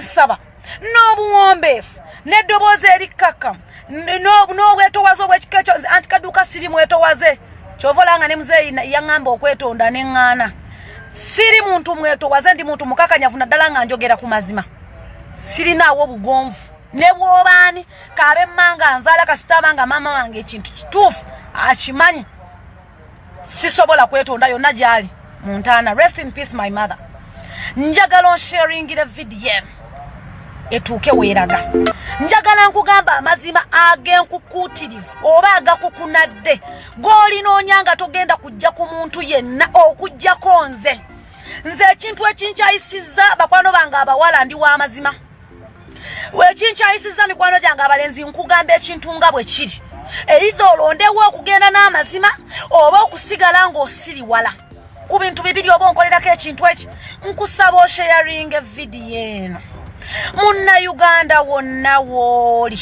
nsaba n'obuwombeefu n'eddoboozi erikkaka n'obwetowaze obw'ekika anti Kaduuka siri mwetowaze kyova olanga ne muzeeyi yaŋŋamba okwetonda n'eŋŋaana siri muntu mwetowaze ndi muntu mukakanyavu naddala nga njogera ku mazima sirinaawo obugonvu ne bw'obaani kaabe emmanga nzaala kasitaaba nga maama wange ekintu kituufu akimanyi sisobola kwetonda yonna gy'ali mu ntaana. Rest in peace my mother. Njagala onsharingira video etuuke weeraga. Njagala nkugamba amazima ag'enkukuutirivu oba agakukunadde g'olina onyanga togenda kujja ku muntu yenna okujjako nze ekintu ekinkyayisizza bakwano bange abawala ndi w'amazima wekinkyayisizza mikwano gyange abalenzi nkugamba ekintu nga bwe kiri either olondewo okugenda n'amazima oba okusigala ng'osiriwala ku bintu bibiri oba onkolerako ekintu eki nkusaba osharinga video eno Munnayuganda wonna wooli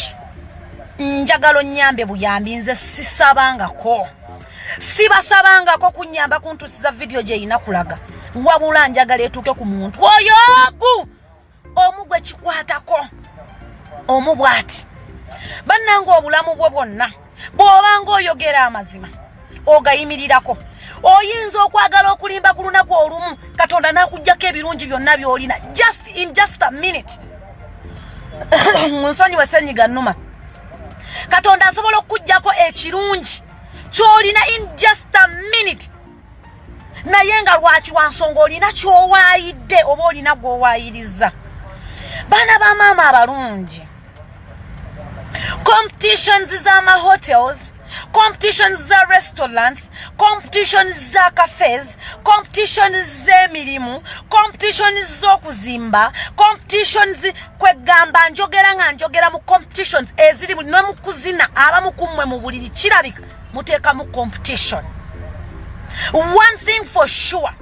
njagala onnyambe buyambi nze sisabangako sibasabangako kunnyamba kuntusiza video gye yina kulaga wabula njagala etuuke ku muntu oyo omugwe kikwatako omubwati bannange obulamu bwe bwonna bw'obanga oyogera amazima ogayimirirako oyinza okwagala okulimba ku lunaku olumu Katonda n'akuggyako ebirungi byonna by'olina just a minute nsonyiwe ssenyiga nnuma Katonda asobola okuggyako ekirungi ky'olina in just a minute naye nga lwaki wansonga olina ky'owaayidde oba olina gw'owaayiriza. Baana ba maama abalungi competitions z'amahotels competitions za restaurants competitions za cafes competitions z'emirimu competitions z'okuzimba competitions kwegamba njogera nga njogera mu competitions eziri ne mu kuzina abamu kummwe mu buliri kirabika muteeka mu competition. One thing for sure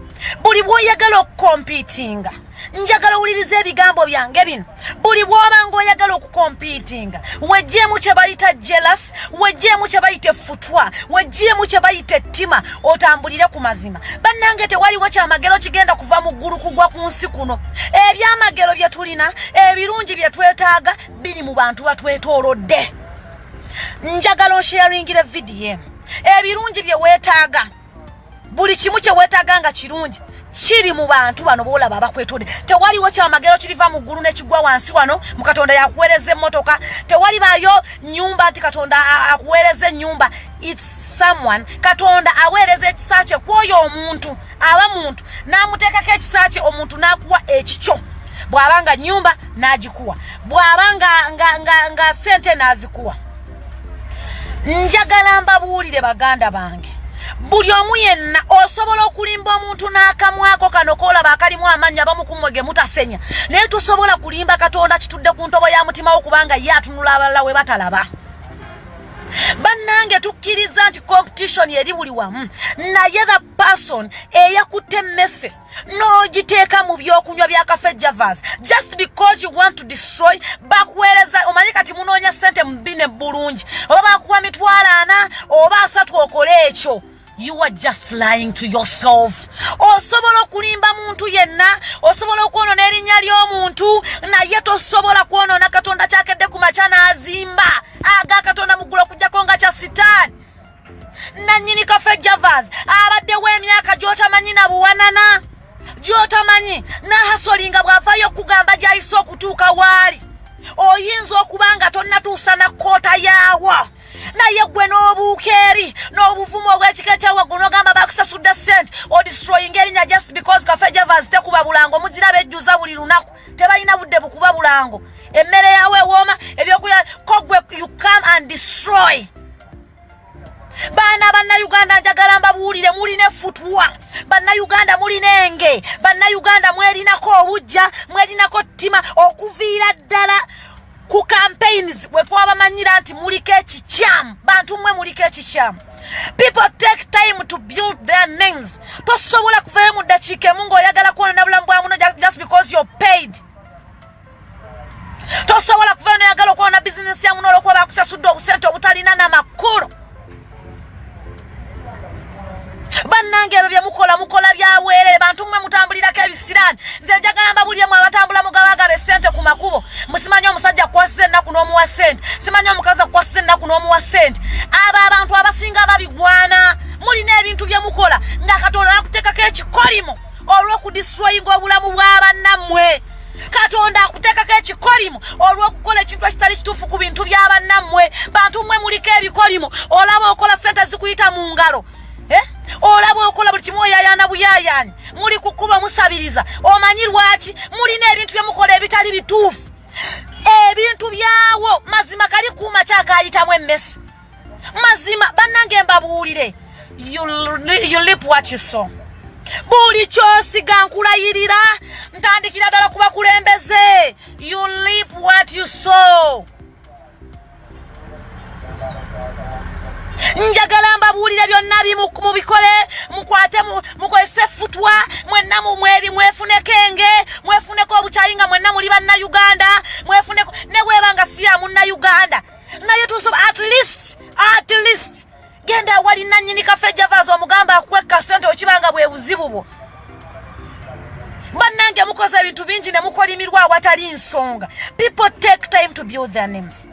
buli bw'oyagala okukompitinga njagala owuliriza ebigambo byange bino buli bw'obanga oyagala okukompitinga wejjeemu kye bayita jealous wejjeemu kye bayita effutwa wejjeemu kye bayita ettima otambulire ku mazima. Bannange tewaliwo kyamagero kigenda kuva mu ggulu kugwa ku nsi kuno. Ebyamagero bye tulina ebirungi bye twetaaga biri mu bantu batwetoolodde. Njagala osharingire video ebirungi bye weetaaga buli kimu kye weetaaga nga kirungi kiri mu bantu bano boolaba abakwetodde. Tewaliwo kyamagero kiriva mu ggulu ne kigwa wansi wano mu Katonda yakuweereza emmotoka. Tewalibaayo nnyumba nti Katonda akuweereza ennyumba. It's someone Katonda aweereza ekisa kye kw'oyo omuntu aba muntu n'amuteekako ekisa kye omuntu n'akuwa ekikyo. Bw'abanga nnyumba n'agikuwa bw'abanga nga ssente n'azikuwa. Njagala mbabuulire baganda bange buli omu yenna osobola okulimba omuntu n'akamwako kano koolaba akalimu amannya bamukumwe ge mutasenya naye tusobola kulimba Katonda kitudde ku ntobo ya mutima wo kubanga ye atunula abalala we batalaba. Bannange tukkiriza nti competition yeri buli wamu naye the person eyakutte Emmese n'ogiteeka mu byokunywa bya Café Javas just because you want to destroy bakuweereza omanyi kati munoonya ssente mu bine bulungi oba bakuwa $40 oba 3 okole ekyo. You are just lying to yourself. Osobola okulimba muntu yenna, osobola okwonoona erinnya ly'omuntu, naye tosobola kwonoona Katonda kyakedde ku makya n'azimba. Aga Katonda muggulu okuggyako nga kya sitaani. Nannyini Café Javas abaddewo emyaka gy'otamanyi na buwanana, gy'otamanyi n'ahasolinga bw'avaayo okugamba gy'ayise okutuuka waali. Oyinza okuba nga tonnatuusa na kkoota yaawo. Naye gwe n'obuukeeri n'obuvumu obw'ekika ekyawaggulu n'ogamba bakusasudde ssente odestroying erinnya just because Café Javas tekuba bulango muzira bejjuza buli lunaku tebalina budde bukuba bulango emmere yawe ewooma ebyokulya kogwe you come and destroy. Baana bannayuganda njagala mbabuulire mulina effutwa bannayuganda mulina enge bannayuganda mwerinako obujja mwerinako ttima okuviira ddala ku campaigns we twabamanyira nti muliko ekikyamu bantu mmwe muliko ekikyamu. People take time to build their names. Tosobola kuvaayo mu ddakiika emu ng'oyagala kuwona bulamu bwa muno just because you're paid. Tosobola kuvaayo n'oyagala okuwona bizinesi ya muno olw'okuba bakusasudde obusente obutalina n'amakulu. bannange ebyo bye mukola byabwerere bantu mmwe mutambulirako ebisirani nze njagala mbabulyemu abatambula mugabagabe ssente ku makubo musimanye omusajja kwasisa ennaku n'omuwa ssente simanye omukazi kwasisa ennaku n'omuwa ssente abo abantu abasinga babigwana mulina ebintu bye mukola nga Katonda akuteekako ekikolimo olw'okudistroyinga obulamu bw'abannammwe Katonda akuteekako ekikolimo olw'okukola ekintu ekitali kituufu ku bintu by'abannammwe bantu mmwe muliko ebikolimo olaba okola ssente zikuyita mu ngalo olaba okola buli kimu oyayana buyayanyi muli kukuba musabiriza omanyi lwaki mulina ebintu bye mukola ebitali bituufu ebintu byawo mazima kali kuuma kyakayitamu emmese mazima bannange mbabuulire you lip what you saw buli kyosiga nkulayirira ntandikira ddala kuba kulembeze you lip what you saw njagala mbabuulire byonna mubikole mukwate mukozese futwa mwenna mwefuneko enge mwefuneko obukyayi nga mwenna muli bannayuganda mwefuneko ne bwebanga siya munnayuganda naye tusoba at least genda wali nannyini Café Javas omugamba akweka ssente okibanga bwe buzibu bwo bannange mukoze ebintu bingi ne mukolimirwa awatali nsonga people take time to build their names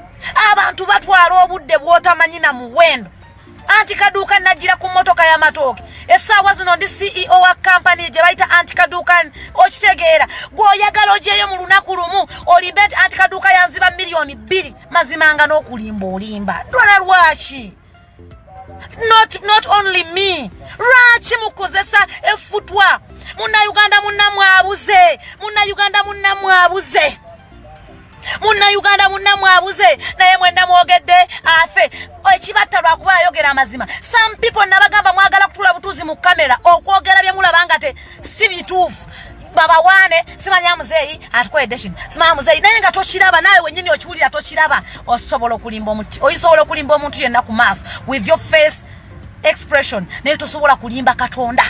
abantu batwala obudde bw'otamanyi na muwendo anti Kaduuka najira ku motoka ya matooke essaawa zino ndi CEO wa company gye bayita anti Kaduuka okitegeera gw'oyagala ogyeyo mu lunaku lumu olimba nti anti Kaduuka yanziba miliyoni 2 mazimanga n'okulimba olimba ndwala lwaki not only me lwaki mukozesa efutwa munnayuganda munnamwabuze naye mwenna mwogedde afe ekibatta lwakuba ayogera amazima some people nabagamba mwagala kutula butuzi mu kamera okwogera bye mulaba nga si bituufu baba wane simanya muzeyi atukoyedde kino simanya muzeyi naye nga tokiraba nawe wennyini okiwulira tokiraba osobola okulimba omuntu yenna ku maaso with your face expression naye tosobola kulimba Katonda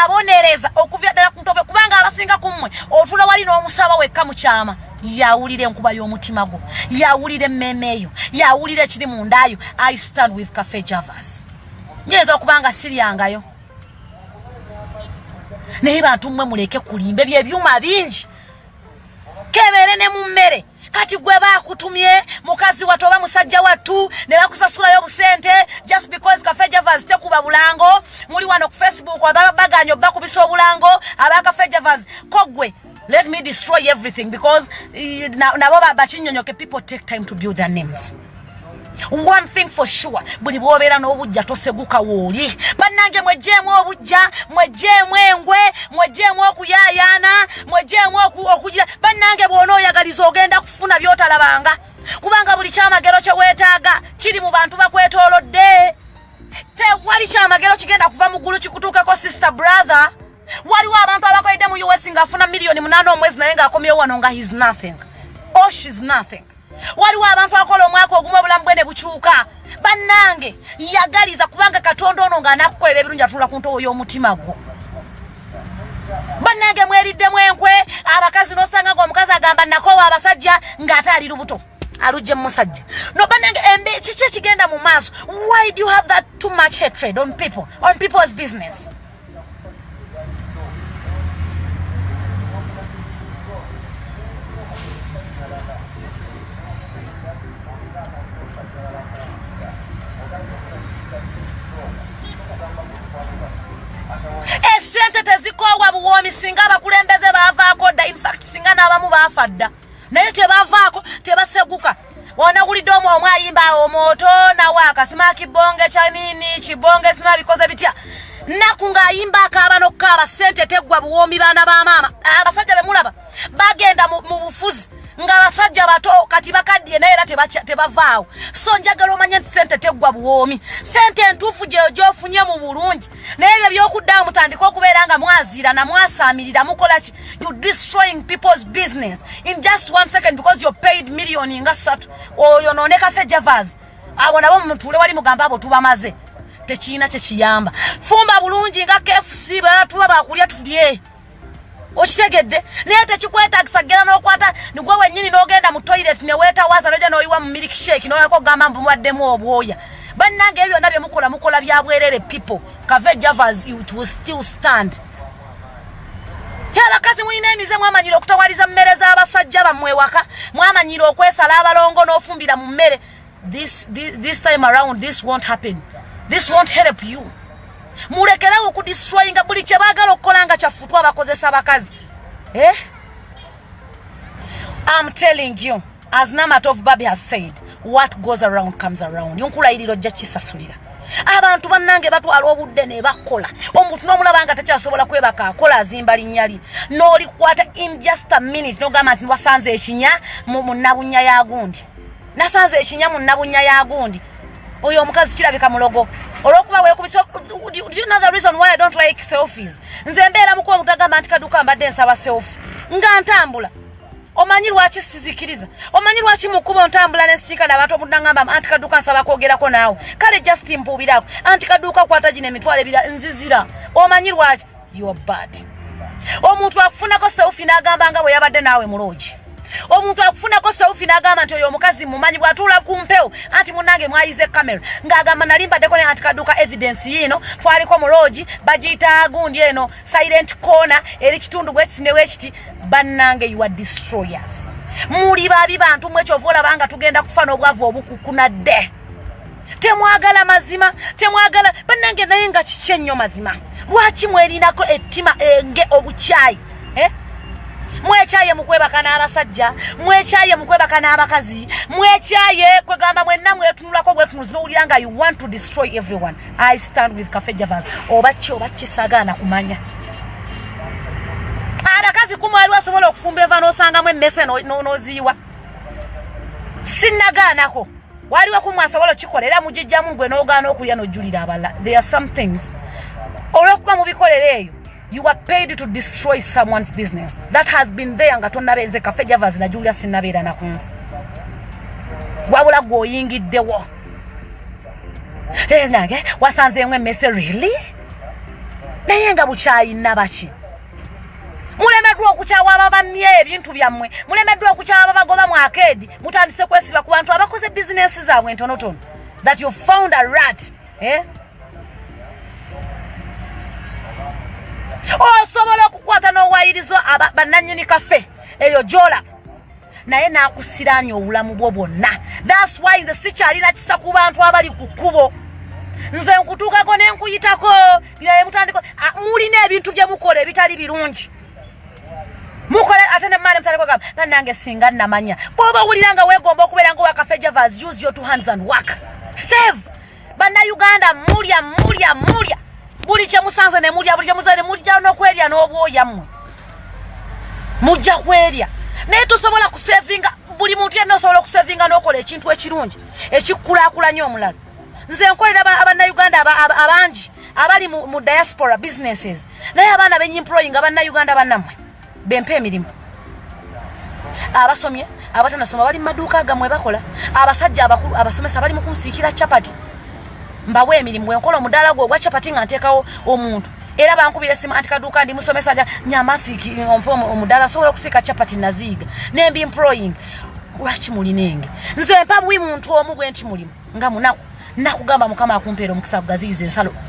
abonereza okuvya ddala ku ntobe kubanga abasinga ku mmwe otula wali n'omusaba wekka mu kyama yawulira enkuba y'omutima gwo yawulira emmeme eyo yawulira ekiri mundaayo I stand with Café Javas nyinza okubanga siryangayo naye bantu mmwe muleke kulimba ebyuma bingi kebeere ne mu mmere kati gwe bakutumye mukazi wattu oba musajja wattu ne bakusasulayo obusente just because Café Javas tekuba bulango muli wano ku Facebook ababaganya bakubisa obulango aba Café Javas kogwe let me destroy everything because nabo bakinyonyoke people take time to build their names. One thing for sure, buli bwobera n'obujja toseguka wooli bannange mwejjeemu obujja mwejjeemu engwe mwejjeemu okuyayana mwejjeemu okugira bannange bw'ona oyagaliza ogenda kufuna by'otalabanga kubanga buli kyamagero kye weetaaga kiri mu bantu bakwetoolodde tewali kyamagero kigenda kuva mu ggulu kikutuukeko sister brother waliwo abantu abakoledde mu US ng'afuna miliyoni 8 omwezi naye ng'akomyewo wano nga he's nothing or she's nothing. Waliwo abantu akola omwaka ogumu obulamu bwe ne bukyuka bannange yagaliza kubanga Katonda ono ng'anakukolera ebirungi atula ku ntobo y'omutima gwo bannange mweriddemu enkwe abakazi n'osanga ng'omukazi agamba nakoowa abasajja ng'ate ali lubuto alujje mu musajja no bannange kiki ekigenda mu maaso why do you have that too much hatred on people's business? Esente tezikowa buwomi singa abakulembeze baavaako dda in fact singa n'abamu baafadda naye tebavaako tebaseguka wanagulidde omwo ayimba omwoto nawaaka sima kibonge kyanini kibonge sima bikoze bitya naku ng'ayimba akaaba n'okukaaba sente teggwa buwomi baana ba maama abasajja be mulaba bagenda mu bufuzi ng'abasajja bato kati bakaddiye naye era tebavaawo so njagala omanye nti sente teggwa buwomi sente entuufu gy'ofunye mu bulungi naye ebyo by'okuddawo mutandika okubeera nga mwaziira na mwasaamirira mukola ki you destroying people's business in just 1 second because you're paid million nga 3 oyo noone Café Javas abo nabo mutuule wali mugamba abo tubamaze tekiina kye kiyamba fumba bulungi nga KFC tuba bakulya tulye okitegedde naye tekikwetagisa gera n'okwata nigwe wennyini n'ogenda mu toilet ne weetawaza noja n'oyiwa mu milkshake n'olako gamba mbuwaddemu obwoya bannange ebyo byonna bye mukola bya bwerere people Café Javas, it will still stand. Abakazi mulina emize mwamanyira okutawaliza mmere z'abasajja bammwe waka, mwamanyira okwesala abalongo n'ofumbira mu mmere. This time around, this won't happen. This won't help you. Mulekerawo okudestroyinga buli kye baagala okukola nga kyafutwa abakozesa abakazi. I'm telling you, as Namat of Babi has said, what goes around comes around. Yonkulayiriro jja kisasulira. Abantu bannange batwala obudde ne bakola. Omuntu n'omulaba nga takyasobola kwebaka akola azimba linnyali. N'olikwata in just a minute n'ogamba nti wasanze ekinya mu nnabunya ya gundi. Nasanze ekinya mu nnabunya ya gundi. Oyo omukazi kirabika mulogo. Olwokuba weekubisa. Do you know the reason why I don't like selfies? Nze mbeera mukuba mutagamba nti Kaduuka mbadde nsaba selfie. Nga ntambula. Omanyi lwaki sizikiriza? Omanyi lwaki mukuba ntambula n'ensinkana abantu obudangamba anti Kaduuka nsaba kwogerako naawe? Kale just mpuubirako. Anti Kaduuka kwata gino emitwalo ebira nzizira. Omanyi lwaki? You are bad. Omuntu akufunako selfie n'agamba nga bwe yabadde naawe muloogi. Omuntu akufunako selfie n'agamba nti oyo omukazi mumanyi bw'atuula ku mpewo anti munnange mwayize kamera ng'agamba nali mbaddeko ne anti Kaduuka evidence yino twaliko muloogi bagiyita gundi eno silent corner eri kitundu bwekiti ne bwekiti. Bannange you are destroyers. Muli babi bantu mwe kyova olaba tugenda kufa n'obwavu obukukunadde. Temwagala mazima, temwagala bannange naye nga kiki ennyo mazima. Lwaki mwerinako ettima enge obukyayi? Mwekyaye mukwebaka n'abasajja, mwekyaye mukwebaka n'abakazi, mwekyaye kwegamba mwenna mwetunulako bwetunuzi n'owulira nga you want to destroy everyone. I stand with Café Javas. Oba kisagaana kumanya. Abakazi kumwali wasobola okufumba eva n'osangamu emmese n'oziiwa. Sinnagaanako. Waliwo kumwe asobola okkikolera mugijjamu gwe n'ogaana okulya n'ojjulira abalala. There are some things. Olw'okuba mubikolera eyo. You are paid to destroy someone's business. That has been there nga tonnabenze Café Javas na Julia sinnabeera na kunsi. Wabula gwoyingiddewo. Nange wasanzeemu emmese really? Naye nga bukyayi nnabaki? Mulemeddwa okukyawa ababamye ebintu byammwe. Mulemeddwa okukyawa ababagoba mu arcade. Mutandise kwesiba ku bantu abakoze bizinesi zaabwe entonotono. That you found a rat. Osobola okukwata n'owayirizo bannannyini kafe eyo jola naye n'akusiraanya obulamu bwo bwonna. That's why nze sikyalina kisa ku bantu abali ku kkubo. Nze nkutuukako ne nkuyitako biraye mutandiko mulina ebintu bye mukola ebitali birungi. Mukole ate ne mmane mutandiko gamba bannange singa nnamanya. Bw'oba owulira nga weegomba okubeera nga owa Café Javas, use your two hands and work. Save. Bannayuganda mulya. Buli kye musanze ne mulya, buli kye musanze ne mulya n'okwerya n'obwoya mmwe. Mujja kwerya. Naye tosobola kusevinga, buli muntu yenna osobola okusevinga n'okola ekintu ekirungi ekikkulaakulanya omulala. Nze nkolera abannayuganda abangi abali mu diaspora businesses. Naye abaana benyimploying abannayuganda bannammwe bempa emirimu. Abasomye, abatanasoma bali mu maduuka gammwe bakola. Abasajja abakulu abasomesa bali mu kunsiikira chapati. Mbawe emirimu enkola omudaala gwo ogwa chapati nga nteekawo omuntu. Era bankubira simu anti Kaduuka ndi musomesa ja nyamasiki omudaala sobola okusiika chapati naziiga. Nembi employing. Lwaki mulinenge? Nze mpa bwi muntu omu bwe nti mulimu. Nga munaku. Nakugamba Mukama akumpeera omukisa kugaziyiza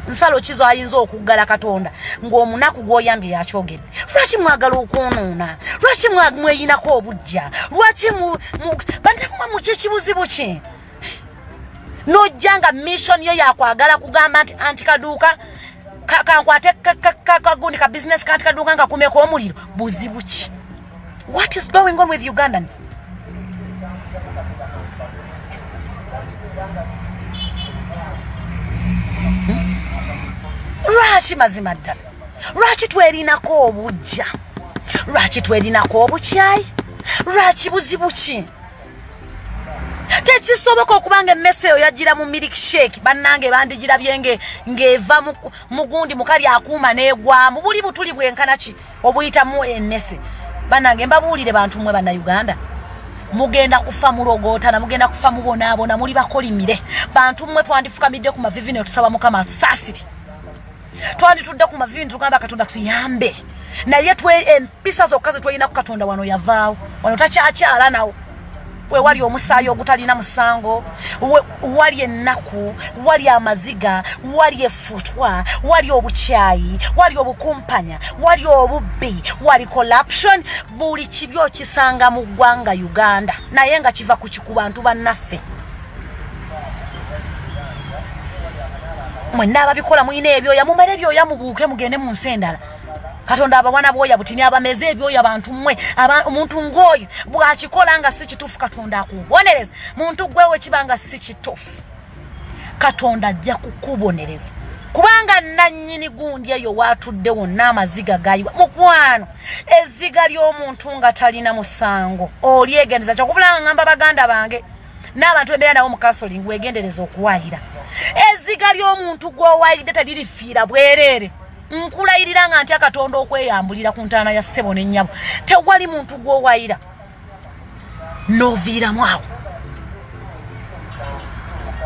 ensalo kizo ayinza okuggala Katonda ng'omunaku gw'oyambye yakyogedde. Lwaki mwagala okwonoona? Lwaki mweyinako obujja? Lwaki bandakumwa mu kibuzibu ki? Nojjanga mission yo yakwagala kugamba nti anti Kaduuka kankwate kagundi ka business kanti Kaduuka nga kumeko omuliro buzibu ki? What is going on with Ugandans? Lwaki mazima ddala? Lwaki twerinako obujja? Lwaki twerinako obukyayi? Lwaki buzibu ki? Tekisoboka okubanga emmese eyo yagira mu milkshake bannange bandigirabye ng'eva mu gundi mukali akuuma n'egwamu buli butuli bwenkana ki obuyitamu emmese. Bannange mbabuulire bantu mmwe bannayuganda, mugenda kufa mulogootana, mugenda kufa mubonaabona, muli bakolimire. Bantu mmwe twandifukamidde ku mavivi ne tusaba Mukama atusaasire. Twanditudde ku mavivi ne tugamba Katonda tuyambe. Naye empisa zokka ze twalina ku Katonda wano yavaawo. Wano takyakyala nawo. we wali omusaayi ogutalina musango, wali ennaku, wali amaziga, wali effutwa, wali obukyayi, wali obukumpanya, wali obubbi, wali corruption, buli kibyo kisanga mu ggwanga Uganda naye nga kiva ku bantu bannaffe. Mwenna ababikola muyina ebyoya mumere ebyoya mubuuke mugende mu nsi endala. Katonda abawana bwoya butini abameze ebyoya abantu mmwe omuntu ng'oyo bw'akikola nga si kituufu Katonda akubonereza. Muntu gwewe kibanga si kituufu Katonda ajja kukubonereza kubanga nannyini gundi eyo watudde wonna amaziga gayiwa mukwano ezziga ly'omuntu nga talina musango olyegendeza kyokubulanga ngamba baganda bange n'abantu embeera nawo mu kasoling wegendereza okuwaayira ezziga ly'omuntu gw'owaayidde teririfiira bwereere. Nkulayirira nga ntya Katonda okweyambulira ku ntaana ya ssebo n'ennyabo tewali muntu gw'owaayira n'oviiramu awo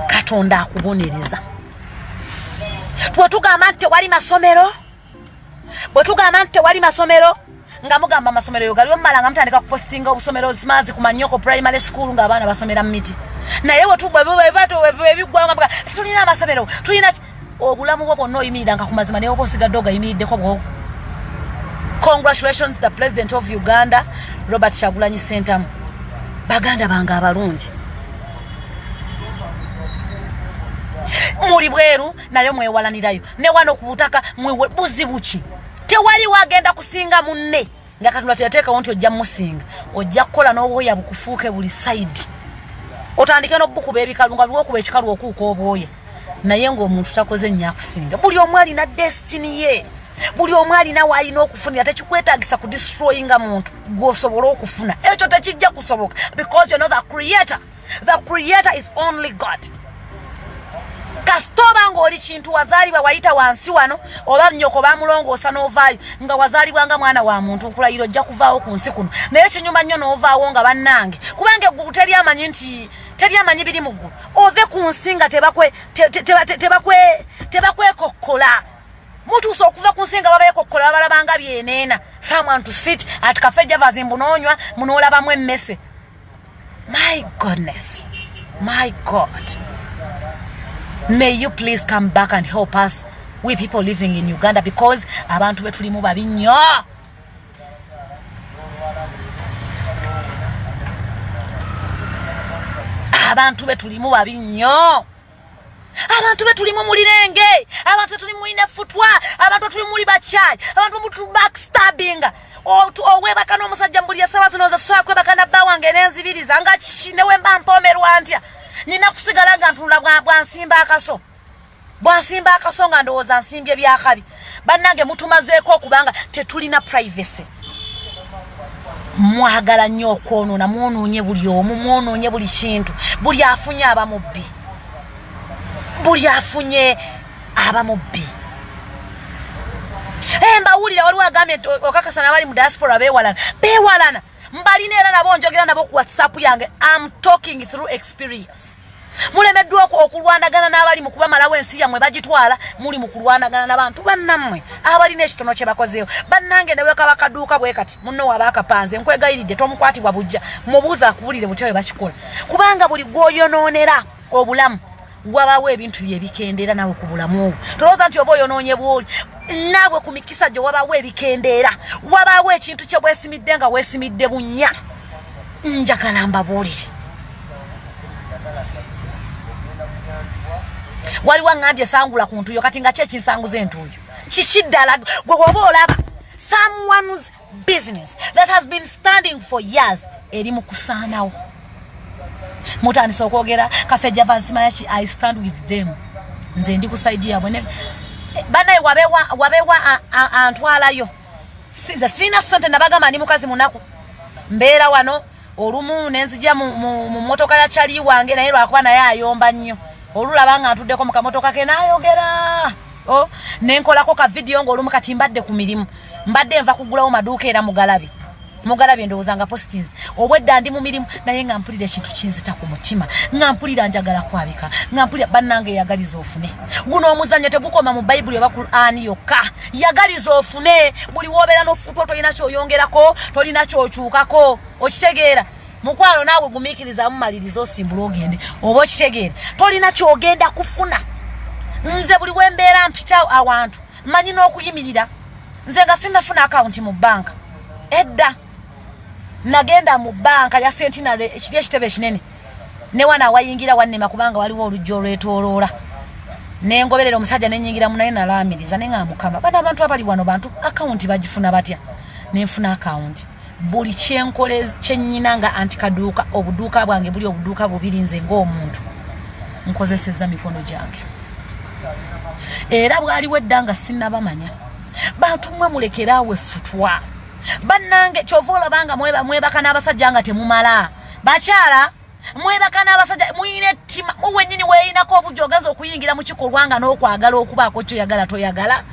Katonda akubonereza. Bwe tugamba nti tewali masomero nga mugamba amasomero yogali omala nga mutandika kupostinga obusomero zimazi ku Manyoko primary school nga abaana basomera mu miti naye webiggwanga tulina amasomero tulina obulamu bwo bwonna oyimirira nga ku mazima naye oba osigadde ogayimiriddeko bwoko. Congratulations the President of Uganda Robert Kyagulanyi Ssentamu. Baganda bange abalungi muri bweru nayo mwewalanirayo ne wano ku butaka mwewe buzibuki tewali wagenda kusinga munne nga Katonda teyateeka wonti ojja musinga ojja kukola n'obwoya bukufuuke buli side otandike n'obukuba ebikalu nga lwokuba ekikalu okuuka obwoya naye ng'omuntu takoze nnyo akusinga. Buli omu alina destiny ye, buli omu alina w'alina okufunira tekikwetaagisa ku destroyinga muntu gw'osobola okufuna ekyo tekijja kusoboka because you know the creator is only God. Kasitoba ng'oli kintu wazaalibwa wayita wansi wano oba nnyoko bamulongoosa n'ovaayo nga wazaalibwa nga mwana wa muntu nkulayiro ojja kuvaawo ku nsi kuno naye kinyuma nnyo n'ovaawo nga bannange kubanga eggulu teri amanyi biri mu ggulu ove ku nsi nga tebakwekokkola mutuusa okuva ku nsi nga babeekokkola babalabanga byeneena someone to sit at Café Javas mbunoonywa munoolabamu Emmese. My goodness, my God. May you please come back and help us, we people living in Uganda, because abantu betulimu babi nnyo. Abantu betulimu babi nnyo. Abantu betulimu mulirenge, abantu betulimu mulina futwa, abantu betulimu muli bachai, abantu betulimu backstabbing. Owebaka n'omusajja mbuli yasawa zino za kwebaka na bba wange n'enzibiriza nga kinewe mba mpomerwa ntya. Nina kusigala nga ntula bwansimba akaso nga ndowooza nsimbye byakabi. Bannange mutumazeeko okubanga tetulina privacy. Mwagala nnyo okwonoona, mwonoonye buli omu, mwonoonye buli kintu. Buli afunye aba mubbi. Mbawulira waliwo agambye okakasana abali mu diaspora beewalana. Mbalina era nabo njogera nabo ku WhatsApp yange. I'm talking through experience. Mulemeddwa okulwanagana n'abali mu kuba malawo ensi yammwe bagitwala muli mu kulwanagana n'abantu bannammwe abalina ekitono kye bakozeewo. Bannange ne weekaba Kaduuka bwe kati munno waba akapanze nkwegayiridde tomukwatibwa bujja mubuuza akubulire butya bwe bakikola kubanga buli gwoyonoonera obulamu wabawo ebintu byebikendera nawe ku bulamu obwo. Tolowooza nti oba oyonoonye bw'oli naabwe ku mikisa gye wabawo ebikendeera wabawo ekintu kye bwesimidde nga weesimidde bunnya. Njagala mbabuulire waliwo ngambye sangula ku ntuuyo kati nga kyekinsanguza entuuyo kikiddala gwe oba olaba someone's business that has been standing for years eri mu kusaanawo. Mutandisa okwogera Café Javas mayachi I stand with them nze ndi ku side yabwe banaye wabewa antwalayo sinza sina sente nabagamba ndi mukazi munaku mbeera wano olumu nenzija mu motoka ya chali wange naye lwakuba naye ayomba nnyo olulaba nga atuddeko mu kamotoka ke naayogera nenkolako ka video ng'olumu kati mbadde ku mirimu mbadde nva kugulawo maduuka era mugalabi ndowooza nga postings obwedda ndi mu mirimu naye nga mpulira ekintu kinzita ku mutima nga mpulira njagala kwabika nga mpulira bannange yagaliza ofune guno omuzannyo tegukoma mu Bayibuli oba Qur'ani yokka yagaliza ofune buli wobeera n'ofutwa tolina kyoyongerako tolina kyokyukako okitegeera mukwano naawe gumiikiriza mumaliriza osimbula ogende oba okitegeera tolina kyogenda kufuna nze buli wembeera mpita awantu manyi n'okuyimirira nze nga sinafuna akawunti mu banka edda nagenda mu banka ya Centenary ekiri ekitebe kinene ne wana wayingira wannema kubanga waliwo olujjo olwetooloola nengoberera omusajja nenyingira munaye nalaamiriza nenga mukama bana abantu abali wano bantu akawunti bagifuna batya nenfuna akawunti buli kyenyina nga anti Kaduuka obuduuka bwange buli obuduuka bubiri nze ng'omuntu nkozesezza mikono gyange era bwaliwo eddanga sinnabamanya bantu mmwe mulekeraawe ffutwa bannange kyova olabanga mwebaka n'abasajja nga temumala bakyala mwebaka n'abasajja muyina ettima muwennyini weeyinako obujja ogaza okuyingira mu kikolwa nga n'okwagala okubaako kyoyagala toyagala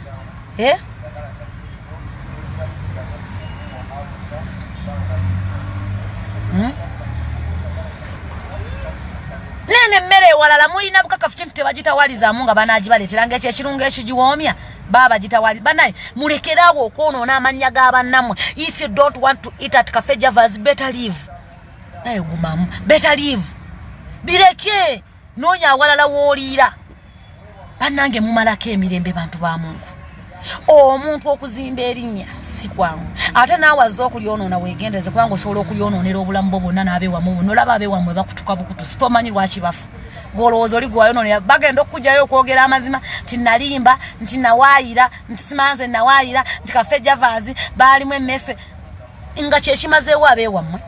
nene mmere ewalala mulina bukakafuti nti tebagitawalizaamu nga banaagibaleeteranga ekyo ekirungo ekigiwoomya baba gitawali banaye mulekeraawo okwonoona amannya g'abannammwe. If you don't want to eat at Café Javas, better leave. Naye gumamu better leave. Bireke noonya awalala wooliira bannange mumalako emirembe bantu ba Mungu. Omuntu okuzimba erinnya si kwangu ate naawe azza okulyonoona weegendereze kubanga osobola okulyonoonera obulamu bwo bwonna n'abeewamu nolaba abeewammwe bakutuka bukutu sitomanyi lwaki bafa gwolowooza oli gwayonoonera bagenda okukugyayo okwogera amazima nti nalimba nti nawaayira nti simanze nawaayira nti Café Javas baalimu Emmese nga kyekimazeewo abeewammwe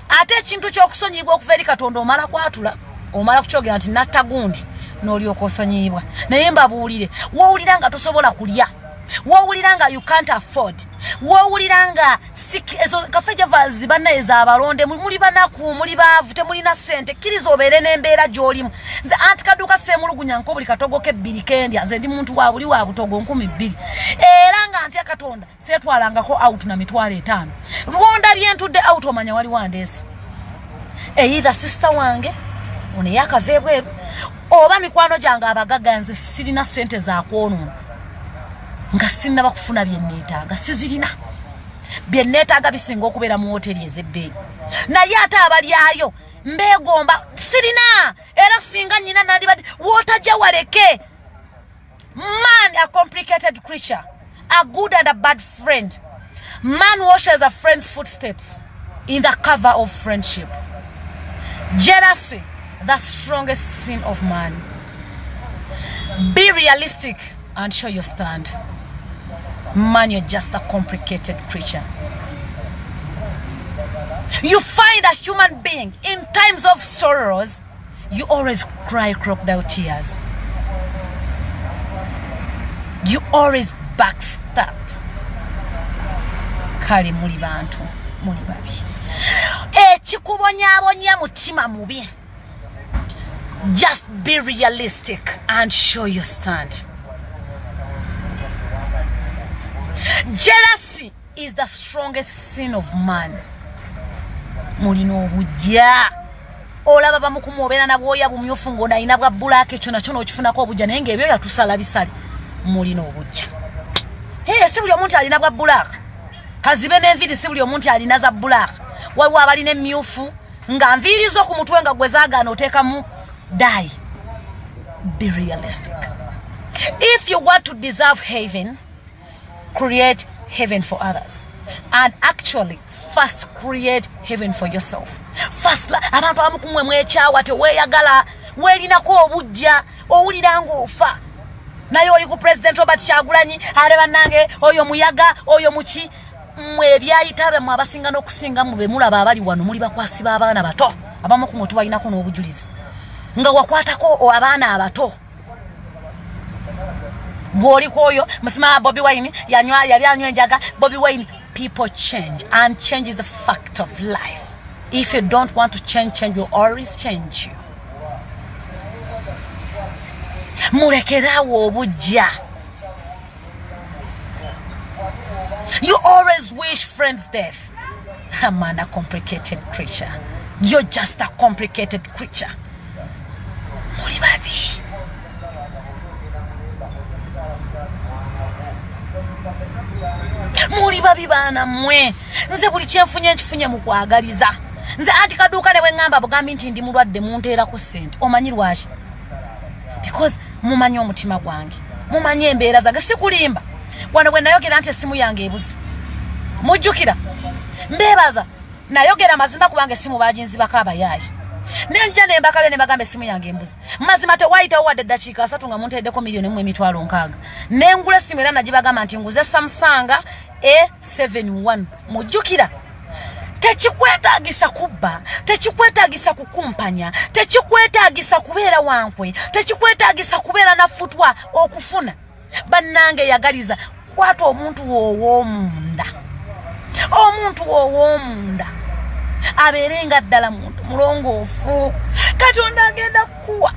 ate ekintu ky'okusonyiyibwa okuva eri Katonda omala kwatula omala kukyogera nti natta gundi n'olyoka osonyiyibwa naye mbabuulire woowulira nga tosobola kulya woowulira nga you can't afford woowulira nga ezo Café Javas bannaye z'abalonde muli banaku muli baavu temulina ssente kkiriza obeere n'embeera gy'olimu nze anti Kaduuka seemulugunya nko buli katogo k'ebbiri kendya nze ndi muntu wa buli wa butogo 2,000 era nga ntya Katonda seetwalangako out na 5,000 lwonda byentudde out omanya wali wandeesi either sister wange ono yakava ebweru oba mikwano gyange abagaga nze sirina ssente zakwonoona nga sinna bakufuna byenneetaaga sizirina byenneetaaga bisinga okubeera mu hoteri ez'ebbeeyi naye ate abalyayo mbeegomba sirina era singa nnyina nandibadde wootajja waleke man a complicated creature a good and a bad friend man washes a friend's footsteps in the cover of friendship jealousy the strongest sin of man. Be realistic and show your stand. Man, you're just a complicated creature. You find a human being in times of sorrows, you always cry crocodile tears. You always backstab. Kali muli bantu, muli babi. Chikubonyabonya mutima mubi. Just be realistic and show your stand. Jealousy is the strongest sin of man. Mulino obujja. Olaba bamukumuobeera na bwoya bumyufu ng'onalina bwa bbulaaka ekyo nakyo n'okifunako obujja naye ng'ebyo yatusala bisale. Mulina obujja. Si buli omuntu alina bwa bbulaaka. Kazibe n'enviiri si buli omuntu alina za bbulaaka. Waliwo abalina emmyufu nga nviiri zo ku mutwe nga gwe zaagaana oteekamu die. Be realistic. If you want to deserve heaven, create heaven for others. And actually, first create heaven for yourself. First, abantu amukumwe mwekyawa teweeyagala weerinako obujja owulira ng'ofa. Naye oli ku President Robert Kyagulanyi ale bannange oyo muyaga oyo muki mwe byayitabe mu abasinga n'okusinga mu be mulaba abali wano muli bakwasi b'abaana bato abamu ku mutu balinako n'obujulizi nga wakwatako abaana abato bw'oliko oyo musima Bobi Wine yali anywa enjaga Bobi Wine. People change and change is a fact of life. If you don't want to change, change will always change you. Mulekerawo obujja. You always wish friends death. Man, a complicated creature. You're just a complicated creature. Muri babi. Muri babi baana mwe. Nze buli kyenfunye nkifunye mu kwagaliza. nze anti Kaduuka ne bwengamba bugambi nti ndi mulwadde munteerako ssente omanyi lwaki because mumanyi omutima gwange mumanyi embeera zange sikulimba wano bwe nayogera nti essimu yange ebuze mujjukira mbeebaza nayogera mazima kubanga essimu baginzibako abayaayi nenja nembakabe ne bagamba essimu yange embuze mazima tewayitawo wadde eddakiika 3 nga munteeddeko $1,600,000 nengula essimu era nagibagamba nti nguze Samsung A71 mujjukira tekikwetaagisa kubba tekikwetaagisa kukumpanya tekikwetaagisa kubeera wankwe tekikwetaagisa kubeera nafutwa okufuna bannange yagaliza kwata omuntu owoomunda abeerenga ddala muntu mulongoofu Katonda agenda kuwa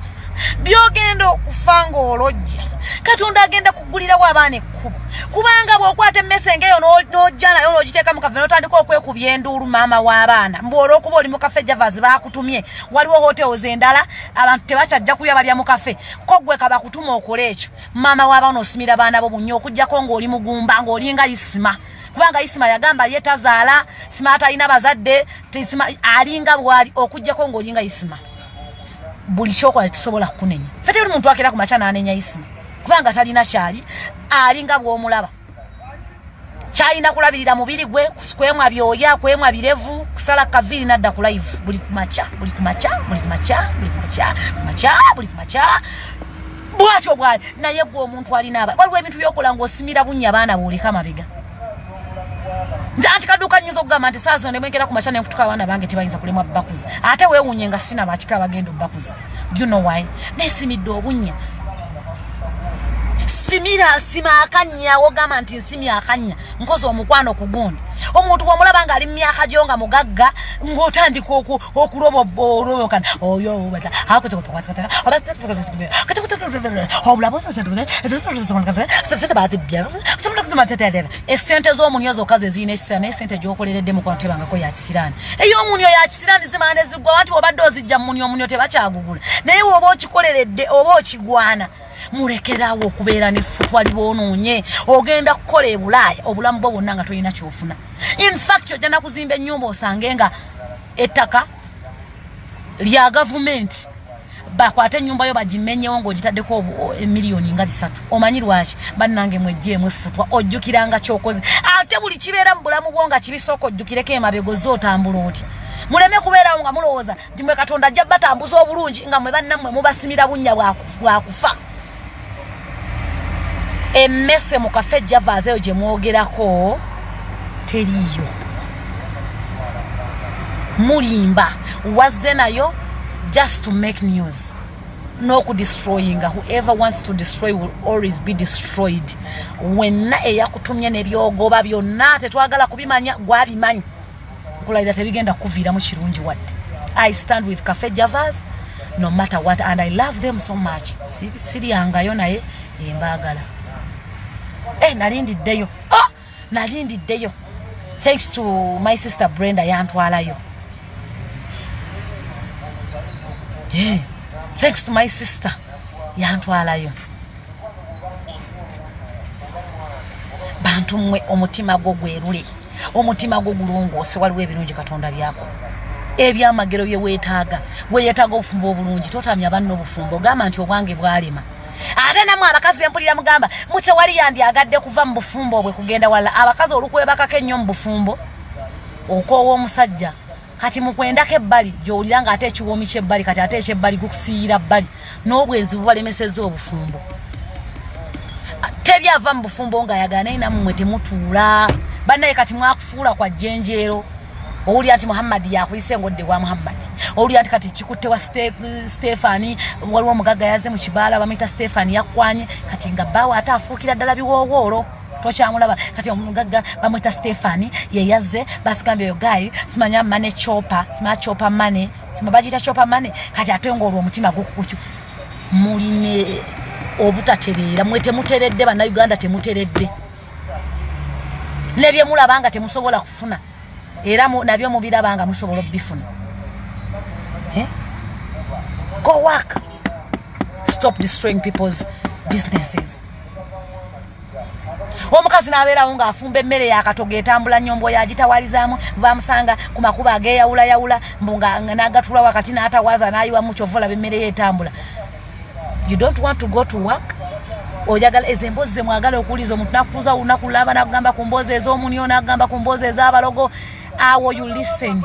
byogenda okufa ng'olojja Katonda agenda kugulirawo abaana ekkubo kubanga bw'okwata emmese ngeyo n'ojja nayo n'ogiteeka mu kafe n'otandika okwekubya enduulu maama w'abaana olw'okuba oli mu Café Javas baakutumye waliwo hotels endala abantu tebakyajja kulya balya mu kafe ko gwe kabakutuma okola ekyo maama w'abaana osimira baana bo bunnya okuggyako ng'oli mugumba ng'olinga Isima kubanga Isima yagamba ye tazaala Isima atalina bazadde alinga bwali okuggyako ng'olinga Isima buli kyokola tetusobola kukunenya ffe teri muntu akera ku makya n'anenya Isima kubanga talina kyali alinga bw'omulaba kyalina kulabirira mubiri gwe kwemwa byoya kwemwa birevu kusala kaviri nadda ku live buli kumakya bwatyo bwali naye gwe omuntu alina waliwo ebintu byokola ng'osimira bunnya abaana booleka mabega nze anti Kaduuka nyinza okugamba nti saa zino ne bwenkera ku makya ne nfutuka abaana bange tebayinza kulemwa bakuzi ate weewuunye nga sina bakika bagenda obbakuzi you know why neesimidde obunya sima akanya wogamba nti nsimi akanya nkoze omukwano ku gundi omuntu bw'omulaba nga ali mu myaka gyo nga mugagga ng'otandika okulobokana oyo essente z'omunyo zokka ze zirina ekisira naye essente gy'okoleredde mukwano tebangako ya kisiraani ey'omunyo ya kisiraani zimanda eziggwa wanti obadde ozijja mu munyo tebakyagugula naye bw'oba okikoleredde oba okigwana mulekerawo okubeera n'effutwa liboonoonye ogenda kukola e Bulaaya obulamu bwo bwonna nga tolina kyofuna in fact ojja na kuzimba ennyumba osange nga ettaka lya gavumenti bakwate ennyumba yo bagimenyewo ng'ogitaddeko emiliyoni nga 3 omanyi lwaki bannange mwejjeemu effutwa ojjukiranga kyokoze ate buli kibeera mu bulamu bwo nga kibisooka ojjukireko emabegozze otambula otya muleme kubeerawo nga mulowooza nti mwe Katonda ajja batambuza obulungi nga mwe bannammwe mubasimira bunnya bwakufa Emmese mu Café Javas eyo gye mwogerako teriyo mulimba wazze nayo just to make news no kudestroying whoever wants to destroy will always be destroyed wenna eyakutumye n'ebyogoba byonna tetwagala kubimanya gwabimanyi nkulayira tebigenda kuviiramu kirungi wadde I stand with Café Javas no matter what and I love them so much siryangayo naye embaagala nalindiddeyo thanks to my sister Brenda yantwalayo thanks to my sister yantwalayo bantu mmwe omutima gwo gwerule omutima gwo gulongoose waliwo ebirungi Katonda byako ebyamagero bye weetaaga obufumbo obulungi totamya banno obufumbo gamba nti obwange bwalema ate namwe abakazi bempulira mugamba mutewali yandyagadde kuva mu bufumbo bwe kugenda wala abakazi olukwebakako ennyo mu bufumbo okoowa omusajja kati mukwendako ebbali gy'owulira nga ate ekiwoomi ky'ebbali kati ate ekyebbali gukusiiyira bbali n'obwenzi bubalemesezza obufumbo teri ava mu bufumbo ng'ayagala naye nammwe temutuula bannaye kati mwakufuula kwa jjenjeero owulira nti Muhammad yakuyise ng'odde wa Muhammad owulira nti kati kikutte wa Stefani waliwo omugagga yazze mu kibaala bamuyita Stefani yakwanye kati nga bbaawe ate afuukira ddala biwoowoolo tokyamulaba kati omugagga bamuyita Stefani ye yazze basigambye oyo gayi simanya mane chopa simanya chopa mane simabagita chopa mane kati ate ng'olwo omutima gukukukyu muline obutatereera mwe temuteredde bannayuganda temuteredde nebye mulabanga temusobola kufuna era nabyo mubirabanga musobola bifuna go work stop destroying people's businesses omukazi n'abeerawo ng'afumba emmere yakatoga etambula nnyombo yagitawalizaamu bamusanga ku makuba ageyawulayawula nga n'agatula wakati n'atawaza n'ayiwamu kyova olaba emmere ye etambula. You don't want to go to work? Oyagala ezemboozi ze mwagala okuwuliza omuntu nakutuuza olunaku lulaba n'akugamba ku mboozi ez'omunyo n'akugamba ku mboozi ez'abalogo. Awo you listen.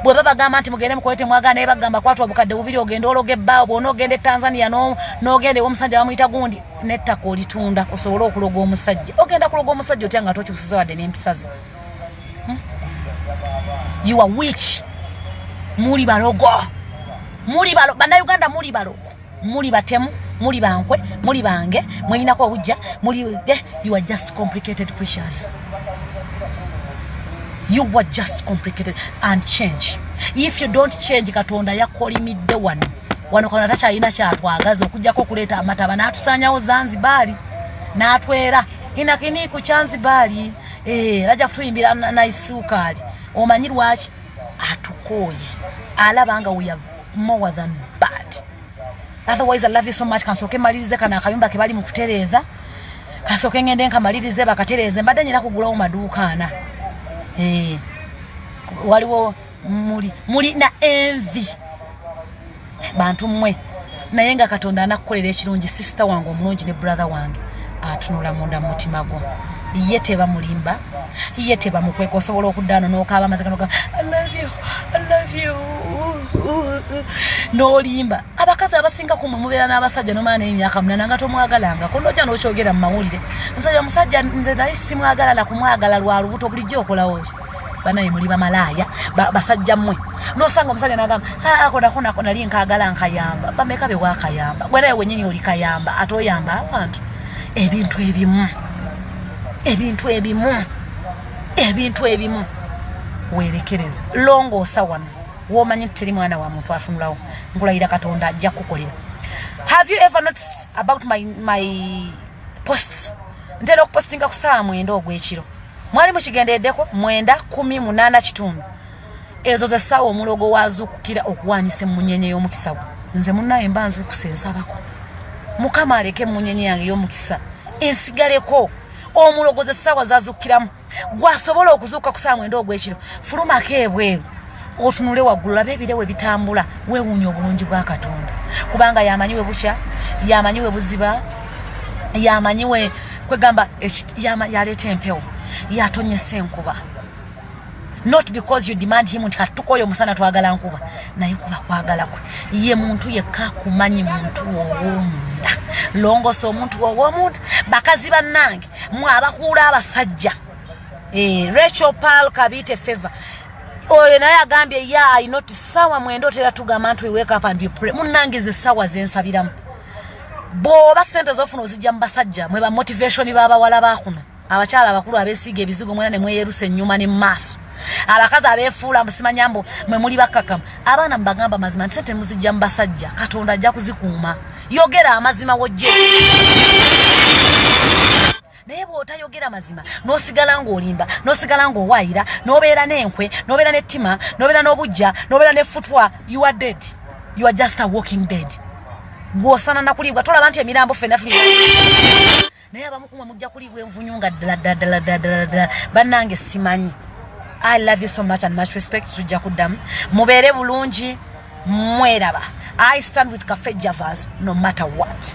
Bwe babagamba nti mugende mukolete mwagala naye bagamba kwatwa obukadde bubiri ogenda ologa ebbaawo bw'ona ogenda e Tanzania n'ogenda ew'omusajja bamuyita gundi n'ettaka olitunda osobole okuloga omusajja. Ogenda kuloga omusajja otya nga tokyusiza wadde n'empisa zo. You are witch. Muli balogo. Bannayuganda muli balogo. Muli batemu. Muli bankwe. Muli bange. Mwenyinako obujja. You are just complicated creatures. You were just complicated and change. If you don't change, Katonda yakolimidde wano kana tachayina kyatwagaza okujjako okuleeta amataba n'atusaanyawo Zanzibari n'atwera inakini ku Zanzibari rajja kutuyimbira naisukaali. Omanyi lwaki? Atukooye alaba nga we are more than bad. Otherwise I love you so much. Kansoke malirize kana akayumba ke bali mu kutereeza. Kansoke ngende nkamalirize bakatereeze mbadde nyina kugulawo maduuka ana. Waliwo muli na envy bantu mmwe naye nga Katonda anakukolera ekirungi sister wange omulungi ne brother wange atunula munda mu mutima gwo. Ye teba mulimba, ye teba mukweka osobola okuddaano n'okaaba amazima n'oga I love you n'olimba. Abakazi abasinga kumwe mubeera n'abasajja n'omwana n'emyaka 8 nga tomwagalanga kondojja n'okyogera mu mawulire musajja nze naye simwagala la kumwagala lwa lubuto bulijjo okolawo ki banaye muli bamalaaya basajja mmwe n'osanga omusajja n'agamba kona nali nkaagala nkayamba bameka be wakayamba gwe naye wennyini oli kayamba ate oyamba abantu ebintu ebimu weerekereze longoosa wano womanyi teri mwana wa muntu afunulawo nkulayira Katonda ajja kukolera. Have you ever noticed about my posts? Ntera okupostinga ku saa 9 ogw'ekiro. Mwali mukigendeddeko 9:18 kitundu. Ezo ze ssaawa omulogo wazuukukira okuwaanyisa emmunyenye y'omukisa gwo. Nze munnaye mba nzuukusensabako. Mukama aleke emmunyenye yange y'omukisa ensigaleko. Omulogo ze ssaawa zazuukukiramu gwasobola okuzuuka ku saa 9 ogw'ekiro. Fulumako ebweru otunule waggulu labe ebirewe bitambula weewuunya obulungi bwa Katonda kubanga yamanyi we bukya yamanyi we buziba yamanyi we kwegamba yaleeta empewo yatonyesa enkuba. Not because you demand him nti katukoyo musana twagala nkuba naye kuba kwagala kwe ye muntu yekka kumanyi muntu ow'omunda longosa omuntu ow'omunda. Bakazi bannange mwabakuula abasajja Rachel Paul Kabite Favor oyo naye agambye I notice sawa mwendo tera tugamba nti we wake up and you pray. Munangize sawa zensabiramu boba sente zofuna ozijja mbasajja mwe ba motivation baba wala bakuno abakyala abakulu abesiga ebizigo mwena ne mweyeruse ennyuma ne maaso abakazi abefuula musimanyambo mwe muli bakakamu abaana mbagamba mazima nti sente muzijja mbasajja Katonda ajja kuzikuuma. Yogera amazima wojje naye bw'otayogera mazima n'osigala ng'olimba n'osigala ng'owaayira n'obeera n'enkwe n'obeera n'ettima n'obeera n'obujja n'obeera n'effutwa you are dead. You are just a walking dead. Gw'osana na kulibwa tolaba nti emirambo ffenna tuli naye abamu kumwe mujja kulibwa envunyu nga ddala bannange simanyi. I love you so much and much respect. Tujja kuddamu mubeere bulungi mweraba. I stand with Café Javas no matter what.